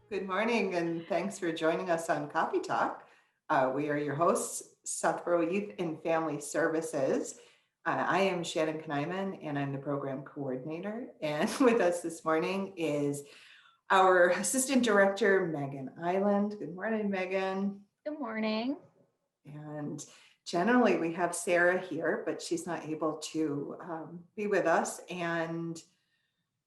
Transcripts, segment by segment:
Good morning, and thanks for joining us on Coffee Talk. We are your hosts, Southborough Youth and Family Services. I am Shannon Knyman, and I'm the program coordinator. And with us this morning is our Assistant Director, Megan Island. Good morning, Megan. Good morning. And generally, we have Sarah here, but she's not able to be with us. And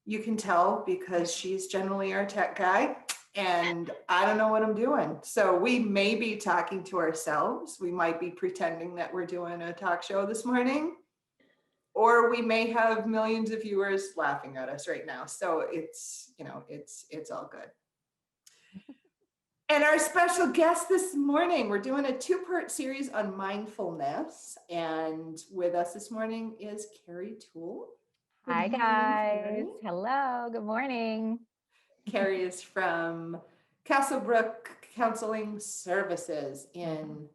you can tell because she's generally our tech guy and I don't know what I'm doing. So we may be talking to ourselves. We might be pretending that we're doing a talk show this morning, or we may have millions of viewers laughing at us right now. So it's all good. And our special guest this morning, we're doing a two-part series on mindfulness. And with us this morning is Carrie Toole. Good Hi, morning, guys. Carrie. Hello. Good morning. Carrie is from Castlebrook Counseling Services in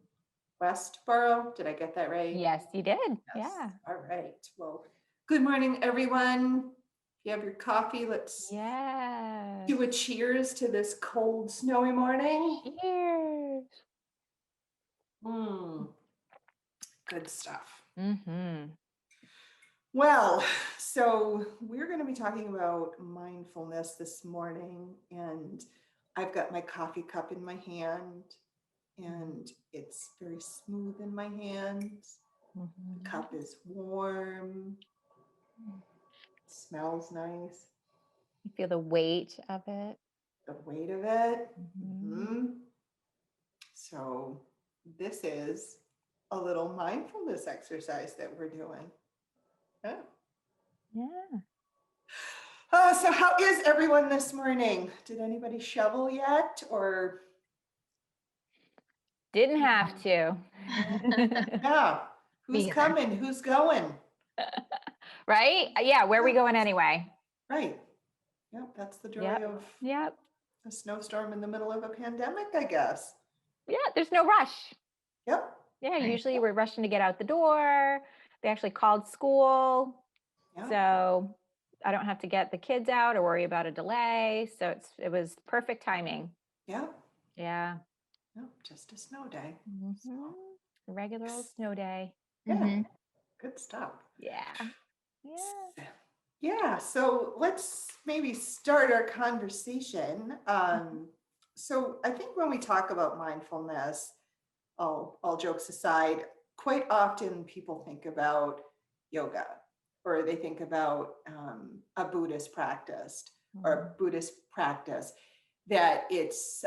Westboro. Did I get that right? Yes, you did. Yes. Yeah. All right. Well, good morning, everyone. If you have your coffee, let's do a cheers to this cold, snowy morning. Cheers. Good stuff. Mm-hmm. Well, so we're going to be talking about mindfulness this morning, and I've got my coffee cup in my hand, and it's very smooth in my hands. Mm-hmm. The cup is warm, it smells nice. You feel the weight of it. The weight of it. Mm-hmm. So this is a little mindfulness exercise that we're doing. Yeah. Yeah. So how is everyone this morning? Did anybody shovel yet, or? Didn't have to. Yeah. Who's Me either. coming? Who's going? Right? Yeah. Where are we going anyway? Right. Yep. That's the joy Yep. of Yep. a snowstorm in the middle of a pandemic, I guess. Yeah. There's no rush. Yep. Yeah. Right. Usually we're rushing to get out the door. They actually called school. Yep. So I don't have to get the kids out or worry about a delay. So it was perfect timing. Yep. Yeah. Yep. Just a snow day. Mm-hmm. So, A regular old snow day. yeah. Mm-hmm. Good stuff. Yeah. Yeah. Yeah. So let's maybe start our conversation. So I think when we talk about mindfulness, all jokes aside, quite often people think about yoga, or they think about a Buddhist practice that it's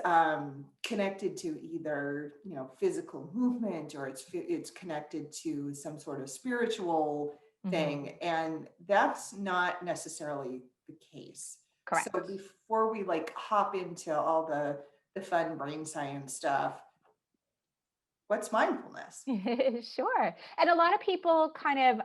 connected to either physical movement, or it's connected to some sort of spiritual thing, and that's not necessarily the case. Correct. So before we hop into all the fun brain science stuff, what's mindfulness? Sure. And a lot of people kind of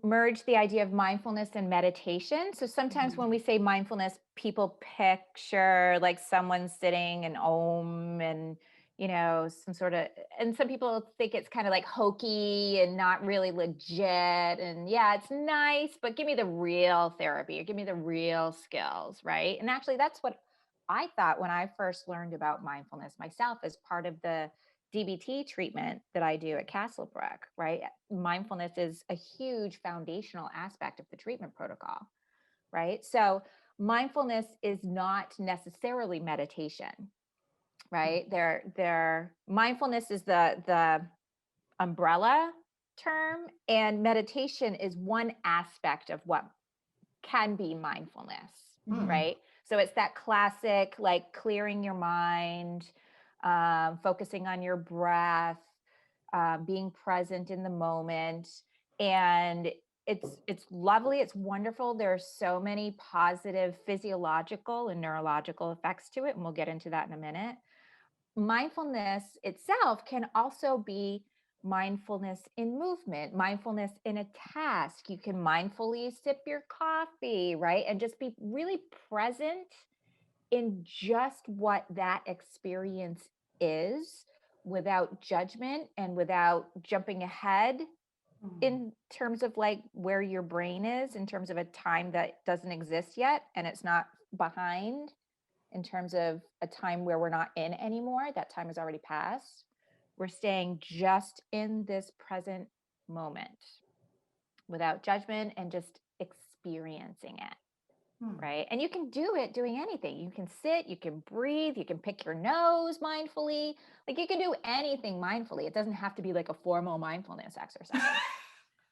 merge the idea of mindfulness and meditation. So sometimes when we say mindfulness, people picture like someone sitting and om and some sort of, and some people think it's kind of like hokey and not really legit. And yeah, it's nice, but give me the real therapy or give me the real skills, right? And actually that's what I thought when I first learned about mindfulness myself as part of the DBT treatment that I do at Castlebrook, right? Mindfulness is a huge foundational aspect of the treatment protocol, right? So mindfulness is not necessarily meditation, right? Mindfulness is the umbrella term, and meditation is one aspect of what can be mindfulness, right? So it's that classic, like clearing your mind, focusing on your breath, being present in the moment. And it's lovely. It's wonderful. There are so many positive physiological and neurological effects to it. And we'll get into that in a minute. Mindfulness itself can also be mindfulness in movement, mindfulness in a task. You can mindfully sip your coffee, right? And just be really present in just what that experience is without judgment and without jumping ahead in terms of like where your brain is in terms of a time that doesn't exist yet, and it's not behind in terms of a time where we're not in anymore. That time has already passed. We're staying just in this present moment without judgment and just experiencing it. Hmm. Right. And you can do it doing anything. You can sit, you can breathe, you can pick your nose mindfully. Like you can do anything mindfully. It doesn't have to be like a formal mindfulness exercise.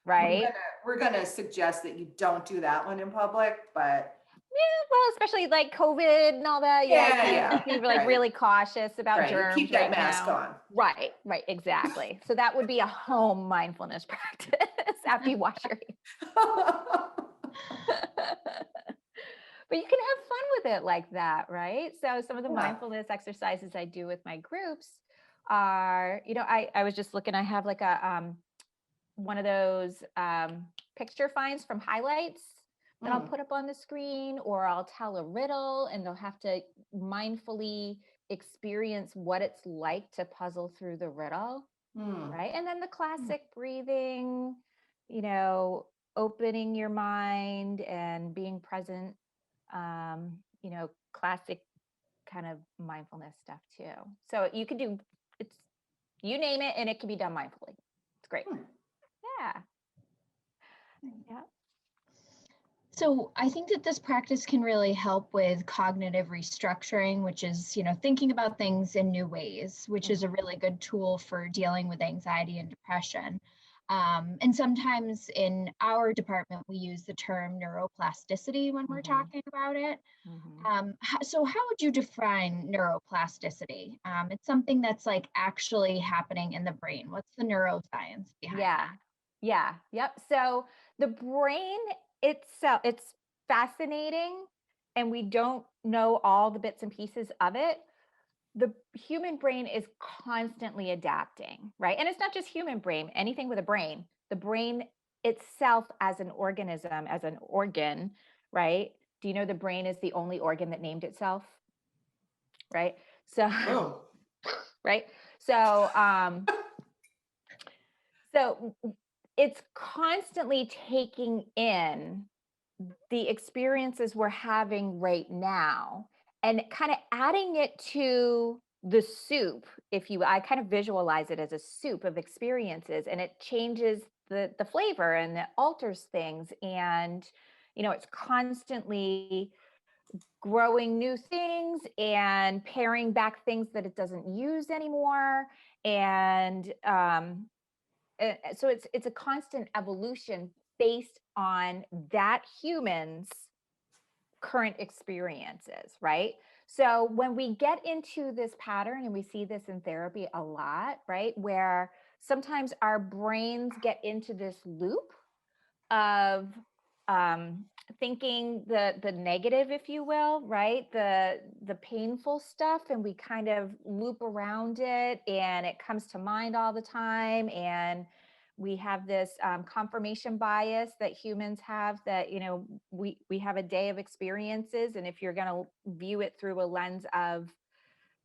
We're Right. gonna we're gonna suggest that you don't do that one in public, but Yeah, well, especially like COVID and all that. Yeah, yeah, can't yeah, just be like right, really cautious about right. germs Keep that right mask now. on. Right, right, exactly. So that would be a home mindfulness practice after you wash your but you can have fun with it like that, right? So some of the Yeah. mindfulness exercises I do with my groups are, I was just looking, I have like a one of those picture finds from highlights that I'll Mm, put up on the screen, or I'll tell a riddle and they'll have to mindfully experience what it's like to puzzle through the riddle, mm, right? And then the mm. classic breathing, you know, opening your mind and being present, classic kind of mindfulness stuff too. So you can do it's you name it and it can be done mindfully. It's great. Hmm. Yeah. Yeah. So I think that this practice can really help with cognitive restructuring, which is, thinking about things in new ways, which is a really good tool for dealing with anxiety and depression. And sometimes in our department, we use the term neuroplasticity when we're Mm-hmm. talking about it. Mm-hmm. So how would you define neuroplasticity? It's something that's like actually happening in the brain. What's the neuroscience behind Yeah. that? Yeah. Yep. So the brain itself, it's fascinating and we don't know all the bits and pieces of it. The human brain is constantly adapting, right? And it's not just human brain, anything with a brain. The brain itself as an organism, as an organ, right? Do you know the brain is the only organ that named itself, right? So, Boom. right? So, so it's constantly taking in the experiences we're having right now and kind of adding it to the soup, if you I kind of visualize it as a soup of experiences, and it changes the flavor and it alters things, and it's constantly growing new things and paring back things that it doesn't use anymore, and so it's a constant evolution based on that human's current experiences, right? So when we get into this pattern, and we see this in therapy a lot, right, where sometimes our brains get into this loop of um, thinking the negative, if you will, right, the painful stuff, and we kind of loop around it, and it comes to mind all the time, and we have this confirmation bias that humans have, that we have a day of experiences, and if you're going to view it through a lens of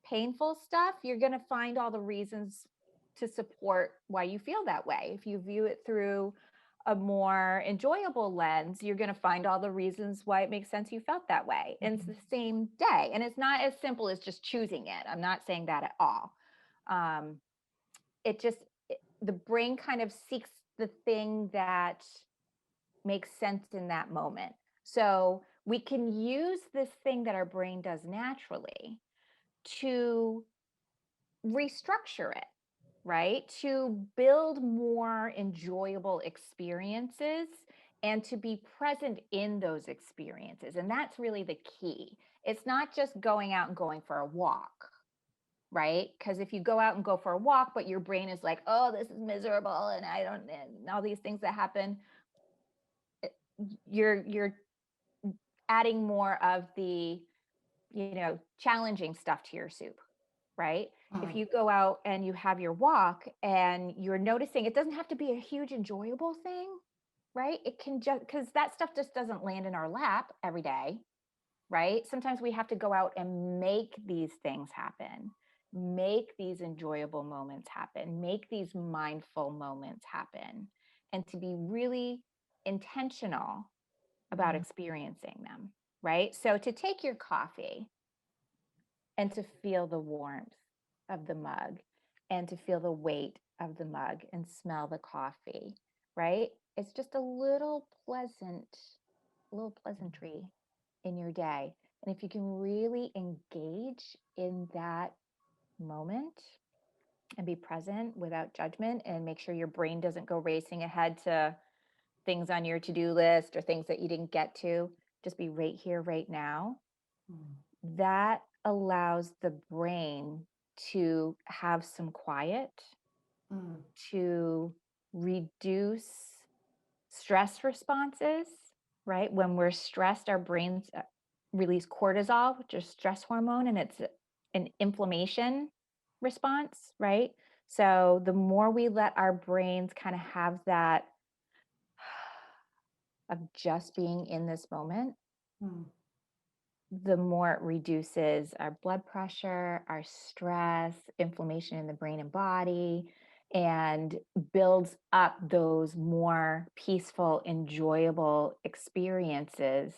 painful stuff, you're going to find all the reasons to support why you feel that way. If you view it through a more enjoyable lens, you're going to find all the reasons why it makes sense you felt that way. And it's the same day. And it's not as simple as just choosing it. I'm not saying that at all. Um, it just, the brain kind of seeks the thing that makes sense in that moment. So we can use this thing that our brain does naturally to restructure it, right? To build more enjoyable experiences and to be present in those experiences. And that's really the key. It's not just going out and going for a walk, right? Because if you go out and go for a walk, but your brain is like, oh, this is miserable and and all these things that happen, you're adding more of the, challenging stuff to your soup, right? If Mm. you go out and you have your walk and you're noticing, it doesn't have to be a huge enjoyable thing, right? It can just, because that stuff just doesn't land in our lap every day, right? Sometimes we have to go out and make these things happen, make these enjoyable moments happen, make these mindful moments happen. and to be really intentional about experiencing them, right? So to take your coffee and to feel the warmth of the mug and to feel the weight of the mug and smell the coffee, right? It's just a little pleasantry in your day. And if you can really engage in that moment and be present without judgment and make sure your brain doesn't go racing ahead to things on your to-do list or things that you didn't get to, just be right here, right now. That allows the brain to have some quiet, to reduce stress responses, right? When we're stressed, our brains release cortisol, which is stress hormone, and it's an inflammation response, right? So the more we let our brains kind of have that of just being in this moment, the more it reduces our blood pressure, our stress, inflammation in the brain and body, and builds up those more peaceful, enjoyable experiences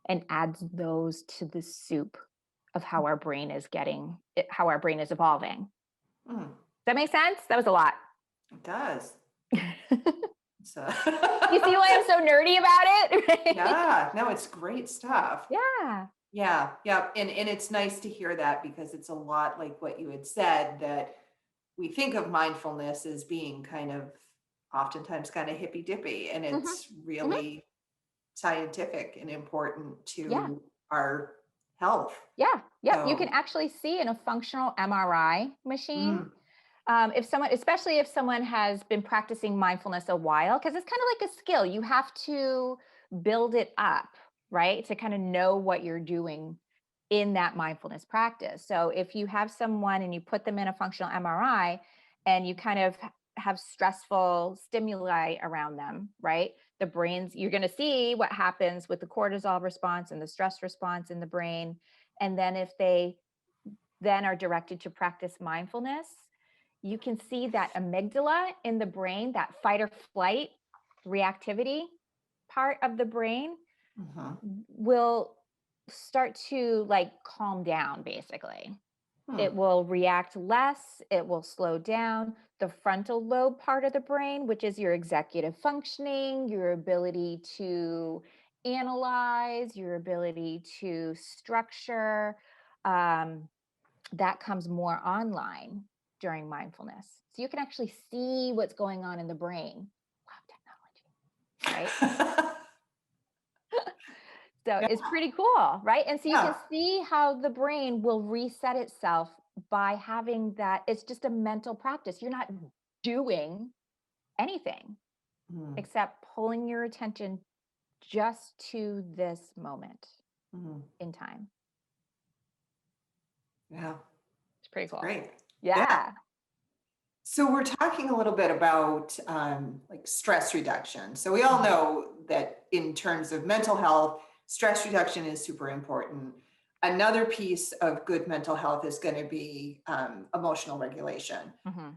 and adds those to the soup of how our brain is how our brain is evolving. Does that make sense? That was a lot. It does. So You see why I'm so nerdy about it? yeah, no, it's great stuff. Yeah. Yeah, yeah. And it's nice to hear that because it's a lot like what you had said, that we think of mindfulness as being kind of oftentimes kind of hippy dippy, and it's really scientific and important Yeah. to our health. Yeah. Yep. You can So, actually see in a functional MRI machine, mm, if someone, especially if someone has been practicing mindfulness a while, because it's kind of like a skill, you have to build it up, right? To kind of know what you're doing in that mindfulness practice. So if you have someone and you put them in a functional MRI and you kind of have stressful stimuli around them, right? The brains, you're going to see what happens with the cortisol response and the stress response in the brain. And then if they then are directed to practice mindfulness, you can see that amygdala in the brain, that fight or flight reactivity part of the brain will start to like calm down, basically. It will react less, it will slow down. The frontal lobe part of the brain, which is your executive functioning, your ability to analyze, your ability to structure, that comes more online during mindfulness. So you can actually see what's going on in the brain. Wow, technology, right? So yeah, it's pretty cool, right? And so you can yeah. see how the brain will reset itself by having that. It's just a mental practice. You're not doing anything except pulling your attention just to this moment in time. Yeah, It's pretty cool. great. Yeah. Yeah. So we're talking a little bit about like stress reduction. So we all know that in terms of mental health, stress reduction is super important. Another piece of good mental health is going to be emotional regulation,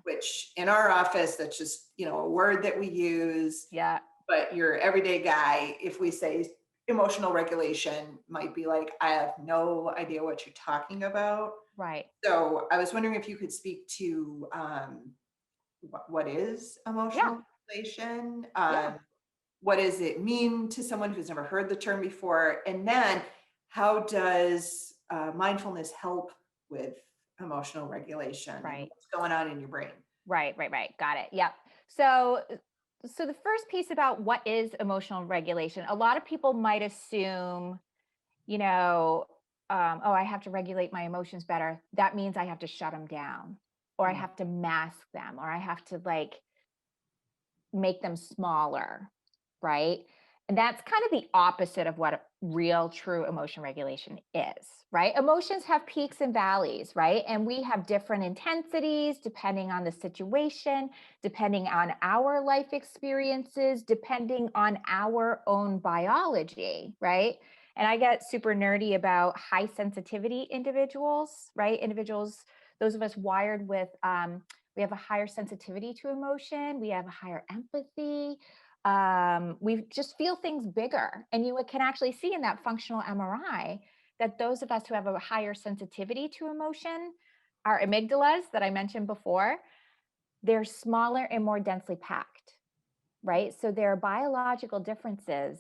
which in our office, that's just, a word that we use. Yeah. But your everyday guy, if we say emotional regulation, might be like, I have no idea what you're talking about. Right. So I was wondering if you could speak to what is emotional regulation? What does it mean to someone who's never heard the term before? And then how does mindfulness help with emotional regulation? Right. And what's going on in your brain? Right. Got it. Yep. So the first piece about what is emotional regulation, a lot of people might assume, oh, I have to regulate my emotions better. That means I have to shut them down, or I have to mask them, or I have to make them smaller, right? And that's kind of the opposite of what real, true emotion regulation is, right? Emotions have peaks and valleys, right? And we have different intensities depending on the situation, depending on our life experiences, depending on our own biology, right? And I get super nerdy about high sensitivity individuals, right? Individuals, those of us wired with We have a higher sensitivity to emotion. We have a higher empathy. We just feel things bigger. And you can actually see in that functional MRI that those of us who have a higher sensitivity to emotion, our amygdalas that I mentioned before, they're smaller and more densely packed, right? So there are biological differences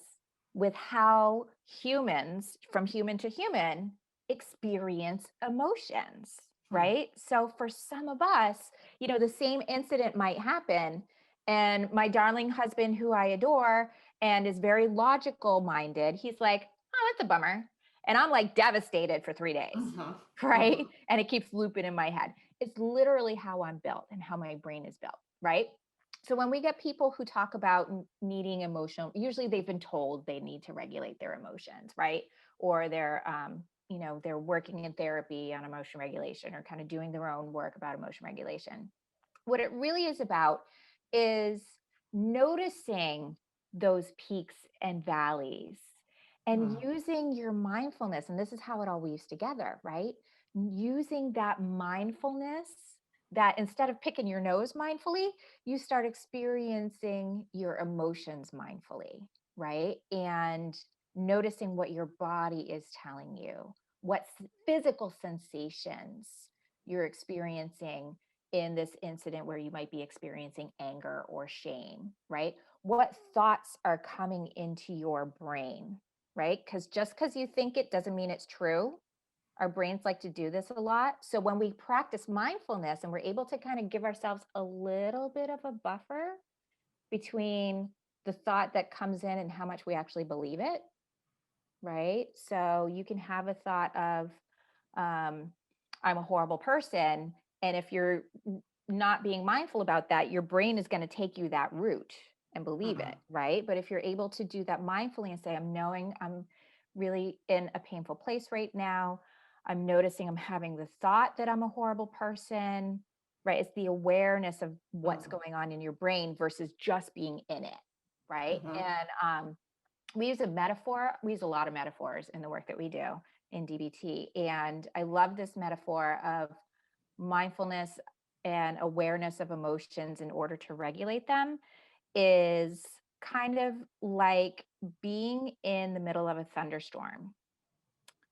with how humans, from human to human, experience emotions, right? So for some of us, the same incident might happen, and my darling husband, who I adore and is very logical minded, he's like, oh, that's a bummer. And I'm like devastated for 3 days, right? And it keeps looping in my head. It's literally how I'm built and how my brain is built, right? So when we get people who talk about needing emotional, usually they've been told they need to regulate their emotions, right? Or they're working in therapy on emotion regulation, or kind of doing their own work about emotion regulation. What it really is about is noticing those peaks and valleys and using your mindfulness. And this is how it all weaves together, right? Using that mindfulness, that instead of picking your nose mindfully, you start experiencing your emotions mindfully, right? And noticing what your body is telling you, what physical sensations you're experiencing in this incident where you might be experiencing anger or shame, right? What thoughts are coming into your brain, right? Because just because you think it doesn't mean it's true. Our brains like to do this a lot. So when we practice mindfulness and we're able to kind of give ourselves a little bit of a buffer between the thought that comes in and how much we actually believe it, right? So you can have a thought of, I'm a horrible person. And if you're not being mindful about that, your brain is going to take you that route and believe it, right? But if you're able to do that mindfully and say, I'm knowing I'm really in a painful place right now. I'm noticing I'm having the thought that I'm a horrible person, right? It's the awareness of what's going on in your brain versus just being in it, right? And we use a metaphor. We use a lot of metaphors in the work that we do in DBT. And I love this metaphor of mindfulness and awareness of emotions in order to regulate them is kind of like being in the middle of a thunderstorm,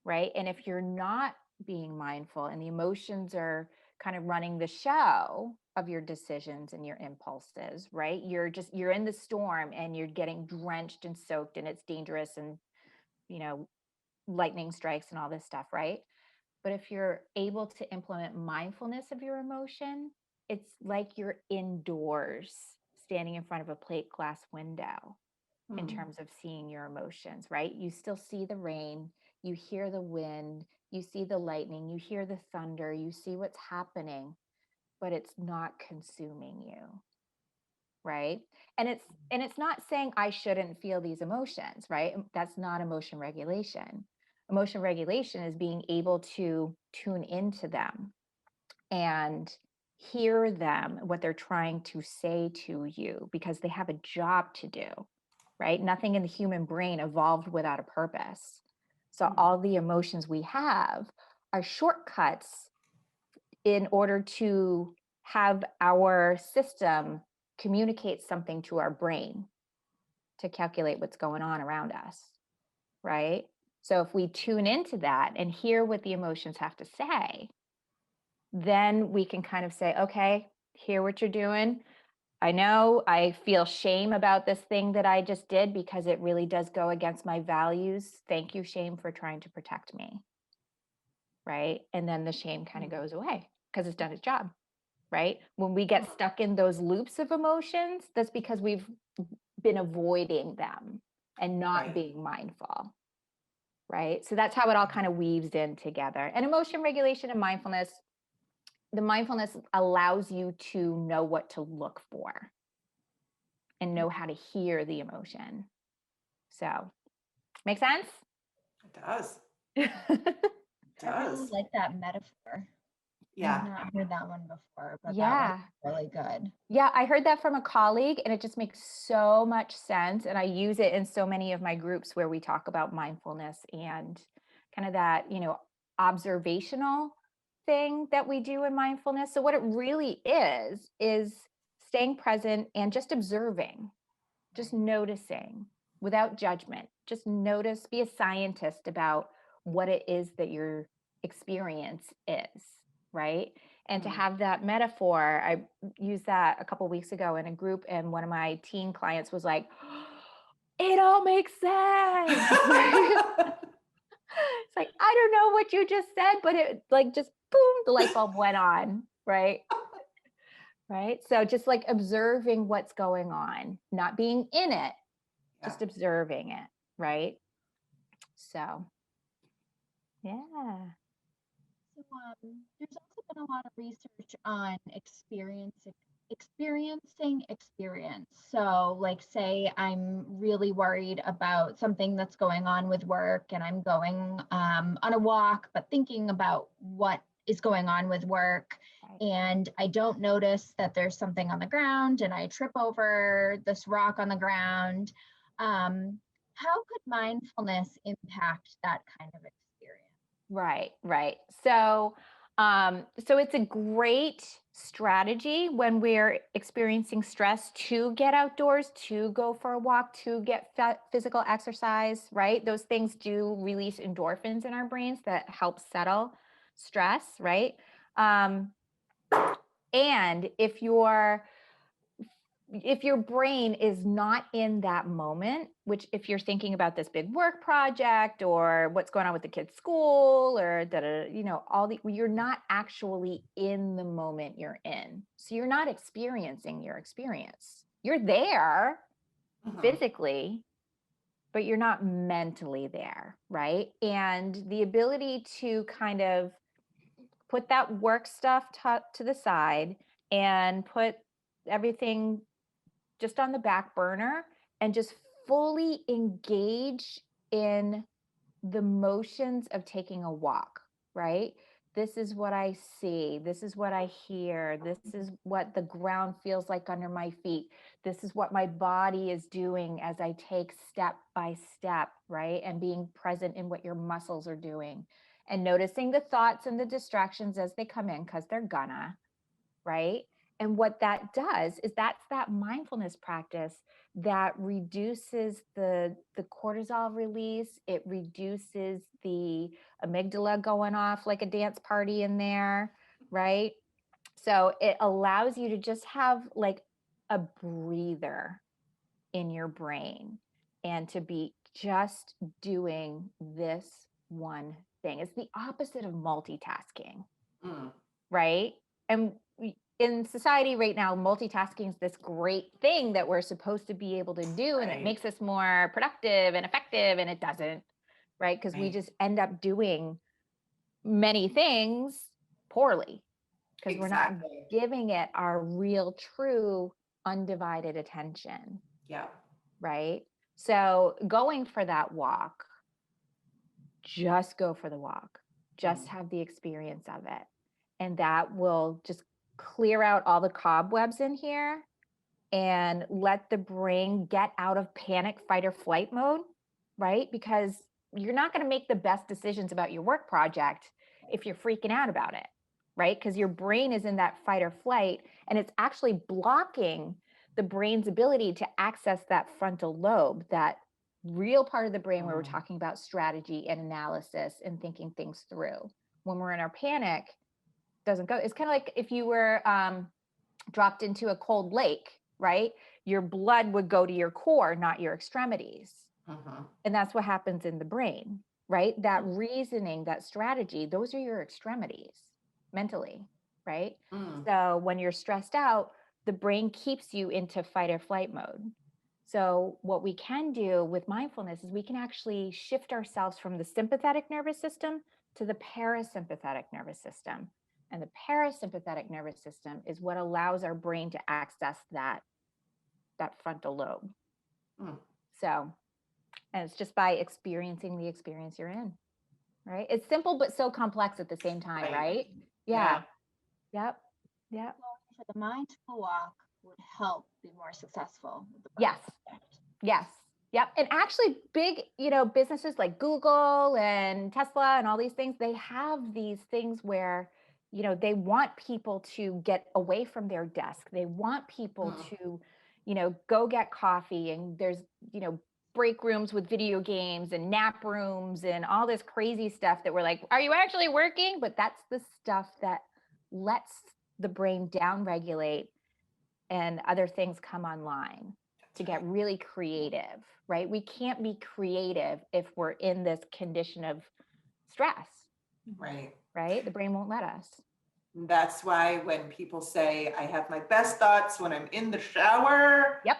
right? And if you're not being mindful and the emotions are kind of running the show of your decisions and your impulses, right? You're in the storm and you're getting drenched and soaked, and it's dangerous, and lightning strikes and all this stuff, right? But if you're able to implement mindfulness of your emotion, it's like you're indoors standing in front of a plate glass window in terms of seeing your emotions, right? You still see the rain, you hear the wind, you see the lightning, you hear the thunder, you see what's happening, but it's not consuming you, right? And it's not saying I shouldn't feel these emotions, right? That's not emotion regulation. Emotion regulation is being able to tune into them and hear them, what they're trying to say to you, because they have a job to do, right? Nothing in the human brain evolved without a purpose. So all the emotions we have are shortcuts in order to have our system communicate something to our brain to calculate what's going on around us, right? So if we tune into that and hear what the emotions have to say, then we can kind of say, okay, hear what you're doing. I know I feel shame about this thing that I just did because it really does go against my values. Thank you, shame, for trying to protect me. Right. And then the shame kind of goes away because it's done its job. Right. When we get stuck in those loops of emotions, that's because we've been avoiding them and not being mindful. Right. So that's how it all kind of weaves in together. And emotion regulation and mindfulness, the mindfulness allows you to know what to look for and know how to hear the emotion. So, make sense? It does. I really like that metaphor. Yeah. I've not heard that one before, but that Yeah. was really good. Yeah, I heard that from a colleague, and it just makes so much sense. And I use it in so many of my groups where we talk about mindfulness and kind of that, observational thing that we do in mindfulness. So what it really is staying present and just observing, just noticing without judgment. Just notice, be a scientist about what it is that your experience is, right? And to have that metaphor, I used that a couple weeks ago in a group, and one of my teen clients was like, it all makes sense. It's like, I don't know what you just said, but it like just boom, the light bulb went on, right? Right. So just like observing what's going on, not being in it, just observing it, right? So, yeah. So, there's also been a lot of research on experiencing experience. So, like, say I'm really worried about something that's going on with work, and I'm going on a walk, but thinking about what is going on with work, Right. and I don't notice that there's something on the ground, and I trip over this rock on the ground. How could mindfulness impact that kind of experience? Right, right. So it's a great strategy when we're experiencing stress to get outdoors, to go for a walk, to get physical exercise, right? Those things do release endorphins in our brains that help settle stress, right? Um, and if your brain is not in that moment, which if you're thinking about this big work project or what's going on with the kid's school or you're not actually in the moment you're in. So you're not experiencing your experience. You're there physically, but you're not mentally there, right? And the ability to kind of put that work stuff to the side and put everything just on the back burner and just fully engage in the motions of taking a walk, right? This is what I see. This is what I hear. This is what the ground feels like under my feet. This is what my body is doing as I take step by step, right? And being present in what your muscles are doing and noticing the thoughts and the distractions as they come in, because they're gonna, right? And what that does is that's that mindfulness practice that reduces the cortisol release. It reduces the amygdala going off like a dance party in there, right? So it allows you to just have like a breather in your brain and to be just doing this one thing. It's the opposite of multitasking, right? And in society right now, multitasking is this great thing that we're supposed to be able to do, and it makes us more productive and effective, and it doesn't, right? Because we just end up doing many things poorly because we're not giving it our real, true, undivided attention. Yeah. Right. So going for that walk, just go for the walk, just have the experience of it. And that will just clear out all the cobwebs in here and let the brain get out of panic, fight, or flight mode, right? Because you're not going to make the best decisions about your work project if you're freaking out about it, right? Because your brain is in that fight or flight, and it's actually blocking the brain's ability to access that frontal lobe, that real part of the brain where we're talking about strategy and analysis and thinking things through. When we're in our panic, doesn't go. It's kind of like if you were dropped into a cold lake, right? Your blood would go to your core, not your extremities. And that's what happens in the brain, right? That reasoning, that strategy, those are your extremities mentally, right? So when you're stressed out, the brain keeps you into fight or flight mode. So what we can do with mindfulness is we can actually shift ourselves from the sympathetic nervous system to the parasympathetic nervous system. And the parasympathetic nervous system is what allows our brain to access that frontal lobe. So, and it's just by experiencing the experience you're in, right? It's simple, but so complex at the same time, right? Yeah. Yep. Yep. So the mindful walk would help be more successful with the Yes. project. Yes. Yep. And actually big, businesses like Google and Tesla and all these things, they have these things where they want people to get away from their desk. They want people to, go get coffee, and there's, break rooms with video games and nap rooms and all this crazy stuff that we're like, are you actually working? But that's the stuff that lets the brain downregulate and other things come online to get really creative, right? We can't be creative if we're in this condition of stress, right? The brain won't let us. That's why when people say I have my best thoughts when I'm in the shower. Yep.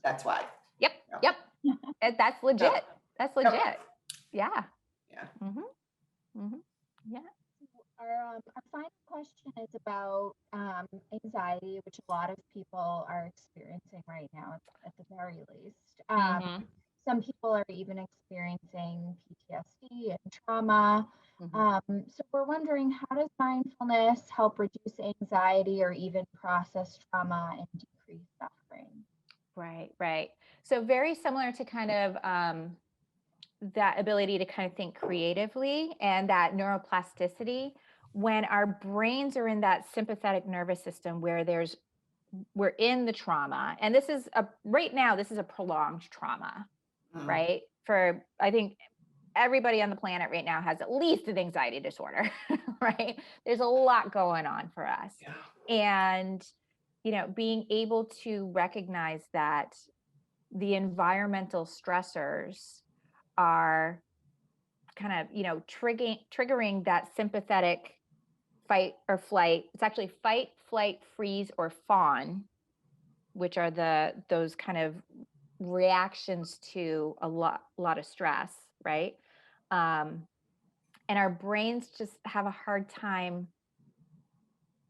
That's why. Yep. That's legit. Yep. That's legit. Yep. Yeah. Yeah. Yeah. Our final question is about anxiety, which a lot of people are experiencing right now, at the very least. Some people are even experiencing PTSD and trauma. So we're wondering, how does mindfulness help reduce anxiety or even process trauma and decrease suffering? Right. So very similar to kind of that ability to kind of think creatively and that neuroplasticity. When our brains are in that sympathetic nervous system where we're in the trauma, and right now, this is a prolonged trauma, right? For, I think, everybody on the planet right now has at least an anxiety disorder, right? There's a lot going on for us. And, being able to recognize that the environmental stressors are kind of, triggering that sympathetic fight or flight. It's actually fight, flight, freeze, or fawn, which are those kind of reactions to a lot of stress, right? And our brains just have a hard time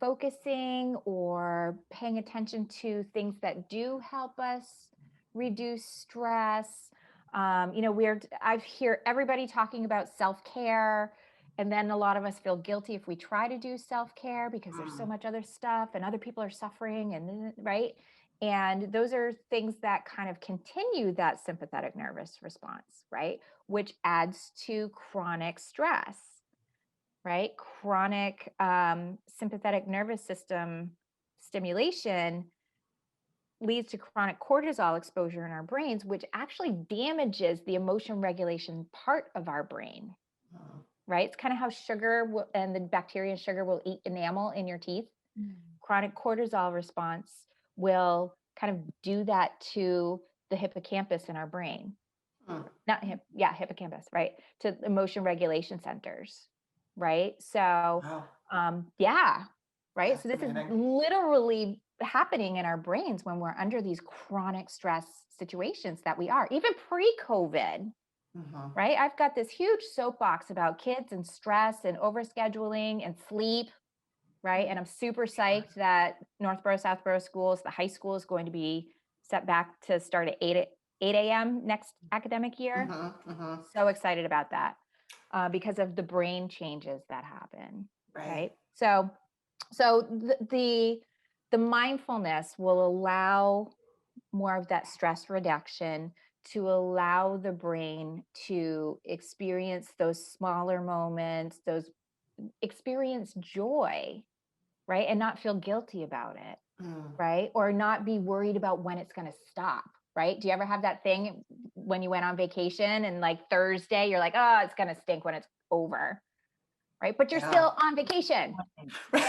focusing or paying attention to things that do help us reduce stress. I hear everybody talking about self-care, and then a lot of us feel guilty if we try to do self-care because there's so much other stuff and other people are suffering, and right. And those are things that kind of continue that sympathetic nervous response, right? Which adds to chronic stress, right? Chronic sympathetic nervous system stimulation leads to chronic cortisol exposure in our brains, which actually damages the emotion regulation part of our brain, right? It's kind of how sugar and the bacteria in sugar will eat enamel in your teeth. Chronic cortisol response will kind of do that to the hippocampus in our brain. Hippocampus, right? To emotion regulation centers, right? So, right. So this is literally happening in our brains when we're under these chronic stress situations that we are, even pre-COVID, right? I've got this huge soapbox about kids and stress and overscheduling and sleep, right? And I'm super psyched that Northborough, Southborough schools, the high school, is going to be set back to start at 8 a.m. next academic year. So excited about that because of the brain changes that happen, right? So the mindfulness will allow more of that stress reduction, to allow the brain to experience those smaller moments, experience joy, right? And not feel guilty about it, right? Or not be worried about when it's going to stop, right? Do you ever have that thing when you went on vacation and like Thursday, you're like, oh, it's going to stink when it's over, right? But you're still on vacation. Stay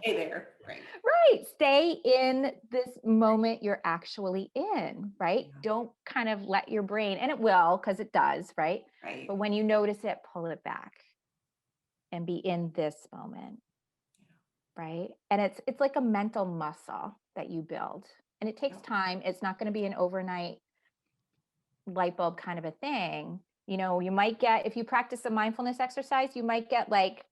there, right? Right. Stay in this moment you're actually in, right? Don't kind of let your brain, and it will, because it does, right? But when you notice it, pull it back and be in this moment. Right. And it's like a mental muscle that you build, and it takes time. It's not going to be an overnight light bulb kind of a thing. You might get, if you practice a mindfulness exercise, you might get like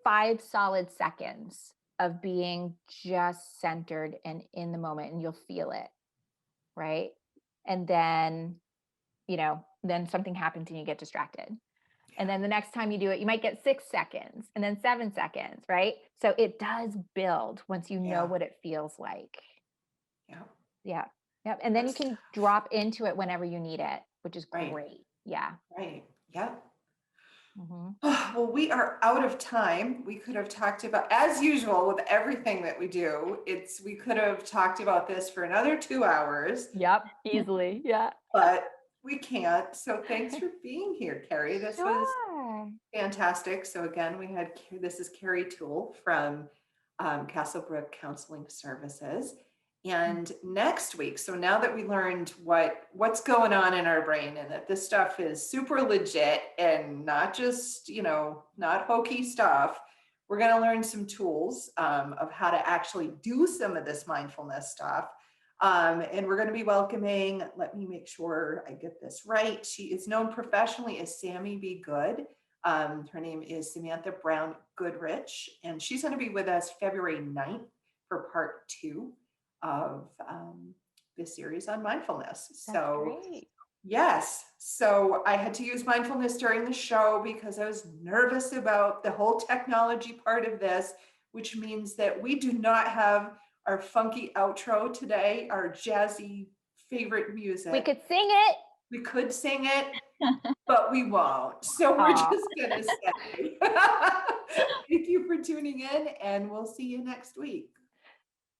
5 solid seconds of being just centered and in the moment, and you'll feel it. Right. And then, then something happens and you get distracted. And then the next time you do it, you might get 6 seconds and then 7 seconds, right? So it does build once you know what it feels like. Yeah. And then you can drop into it whenever you need it, which is great. Yeah. Right. Yep. Mhm. Well, we are out of time. We could have talked about, as usual, with everything that we do, we could have talked about this for another 2 hours, Yep, easily. Yeah. but we can't. So thanks for being here, Carrie. This was Sure. fantastic. So again, this is Carrie Toole from Castlebrook Counseling Services. And next week, so now that we learned what's going on in our brain and that this stuff is super legit and not just, not hokey stuff, we're going to learn some tools of how to actually do some of this mindfulness stuff. And we're going to be welcoming, let me make sure I get this right. She is known professionally as Sammy Be Good. Her name is Samantha Brown Goodrich, and she's going to be with us February 9th for part 2 of this series on mindfulness. That's So great. yes, so I had to use mindfulness during the show because I was nervous about the whole technology part of this, which means that we do not have our funky outro today, our jazzy favorite music. We could sing it. We could sing it, but we won't. So we're Aw. just going to say thank you for tuning in, and we'll see you next week.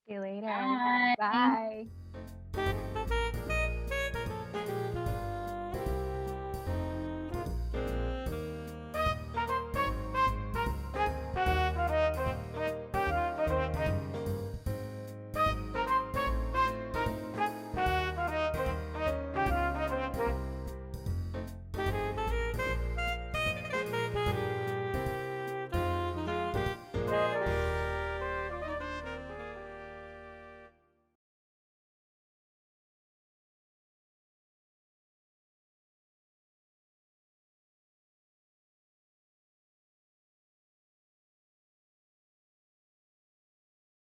See you later. Bye. Bye.